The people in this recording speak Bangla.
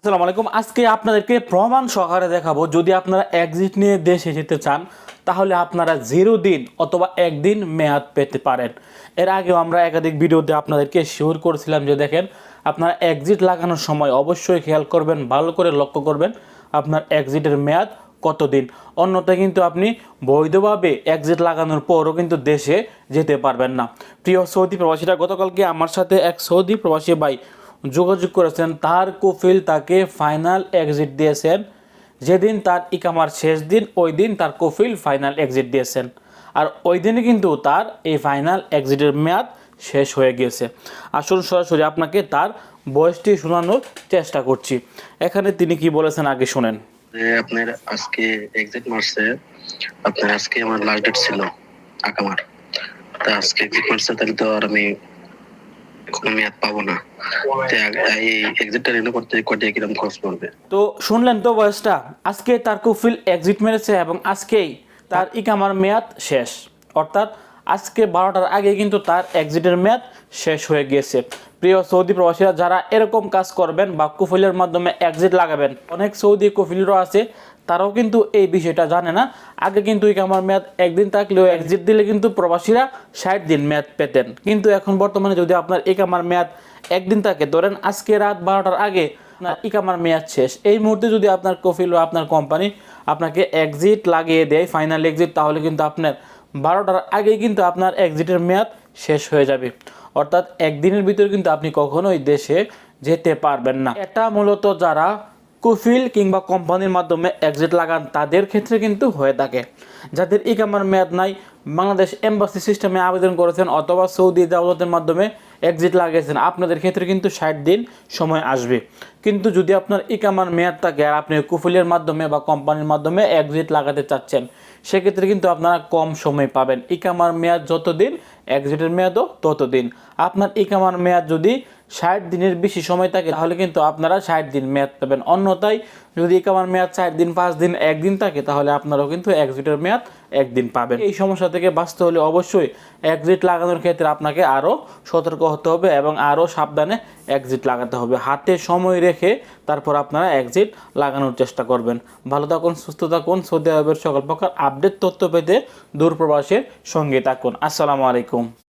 আসসালামু আলাইকুম। আজকে আপনাদেরকে প্রমাণ সহকারে দেখাবো যদি আপনারা এক্সিট নিয়ে দেশে যেতে চান তাহলে আপনারা 0 দিন অথবা 1 দিন মেয়াদ পেতে পারেন। এর আগেও আমরা একাধিক ভিডিওতে আপনাদেরকে শিওর করেছিলাম যে দেখেন আপনারা এক্সিট লাগানোর সময় অবশ্যই খেয়াল করবেন, ভালো করে লক্ষ্য করবেন আপনার এক্সিটের মেয়াদ কতদিন। অন্যথায় কিন্তু আপনি বৈধভাবে এক্সিট লাগানোর পরও কিন্তু দেশে যেতে পারবেন না। প্রিয় সৌদি প্রবাসীরা, গতকালকে আমার সাথে এক সৌদি প্রবাসী ভাই যোগাযোগ করেছেন, তার কফিল তাকে ফাইনাল এক্সিট দিয়েছেন। যেদিন তার ইকামার শেষ দিন ওই দিন তার কফিল ফাইনাল এক্সিট দিয়েছেন, আর ওই দিনে কিন্তু তার এই ফাইনাল এক্সিটের মেয়াদ শেষ হয়ে গিয়েছে। আসল সরাসরি আপনাকে তার বয়সটি শোনানোর চেষ্টা করছি। এখানে তিনি কি বলেছেন আগে শুনেন। আপনার আজকে এক্সিট মারছে, আপনার আজকে আমার লাস্ট ডেট ছিল আকামার, তা আজকে এক্সিট মারছে, তাহলে তো আর আমি কোনো মেয়াদ পাবো না। এই এক্সিটটা রিনিউ করতে কয়টা কিরকম খরচ পড়বে? তো শুনলেন তো বয়সটা, আজকে তার কফিল এক্সিট মেরেছে এবং আজকেই তার ইকামার মেয়াদ শেষ, অর্থাৎ আজকে 12টার আগে কিন্তু তার এক্সিটের মেয়াদ শেষ হয়ে গিয়েছে। প্রিয় সৌদি প্রবাসীরা, যারা এরকম কাজ করবেন বা কফিলের মাধ্যমে এক্সিট লাগাবেন, অনেক সৌদি কফিলরা আছে তারাও কিন্তু এই বিষয়টা জানে না। আগে কিন্তু ইকামার মেয়াদ 1 দিন থাকলেও এক্সিট দিলে কিন্তু প্রবাসীরা 60 দিন মেয়াদ পেতেন, কিন্তু এখন বর্তমানে যদি আপনার ইকামার মেয়াদ 1 দিন থাকে, ধরেন আজকে রাত 12টার আগে আপনার ইকামার মেয়াদ শেষ, এই মুহূর্তে যদি আপনার কফিল বা আপনার কোম্পানি আপনাকে এক্সিট লাগিয়ে দেয়, ফাইনাল এক্সিট, তাহলে কিন্তু আপনার 12টার আগেই কিন্তু আপনার এক্সিটের মেয়াদ শেষ হয়ে যাবে। অর্থাৎ 1 দিনের ভিতরে কিন্তু আপনি কখনোই দেশে যেতে পারবেন না। এটা মূলত যারা কফিল কিংবা কোম্পানির মাধ্যমে এক্সিট লাগান তাদের ক্ষেত্রে কিন্তু হয়ে থাকে। যাদের ইকামার মেয়াদ নাই, বাংলাদেশ এম্বাসি সিস্টেমে আবেদন করেছেন অথবা সৌদি দাওলাতের মাধ্যমে এক্সিট লাগিয়েছেন, আপনাদের ক্ষেত্রে কিন্তু 60 দিন সময় আসবে। কিন্তু যদি আপনার ইকামার মেয়াদ থাকে আর আপনি কফিলের মাধ্যমে বা কোম্পানির মাধ্যমে এক্সিট লাগাতে চাচ্ছেন, সেক্ষেত্রে কিন্তু আপনারা কম সময় পাবেন। ইকামার মেয়াদ যতদিন, এক্সিটের মেয়াদও ততদিন। আপনার ইকামার মেয়াদ যদি 60 দিনের বেশি সময় থাকে তাহলে কিন্তু আপনারা 60 দিন মেয়াদ পাবেন। অন্যথায় যদি ইকামার মেয়াদ 4 দিন, 5 দিন, 1 দিন থাকে তাহলে আপনারাও কিন্তু এক্সিটের মেয়াদ 1 দিন পাবেন। এই সমস্যা থেকে বাঁচতে হলে অবশ্যই এক্সিট লাগানোর ক্ষেত্রে আপনাকে আরও সতর্ক হতে হবে এবং আরও সাবধানে এক্সিট লাগাতে হবে। হাতে সময় রেখে তারপর আপনারা এক্সিট লাগানোর চেষ্টা করবেন। ভালো থাকুন, সুস্থ থাকুন। সৌদি আরবের সকল প্রকার আপডেট তথ্য পেতে দূরপ্রবাসের সঙ্গে থাকুন। আসসালামু আলাইকুম।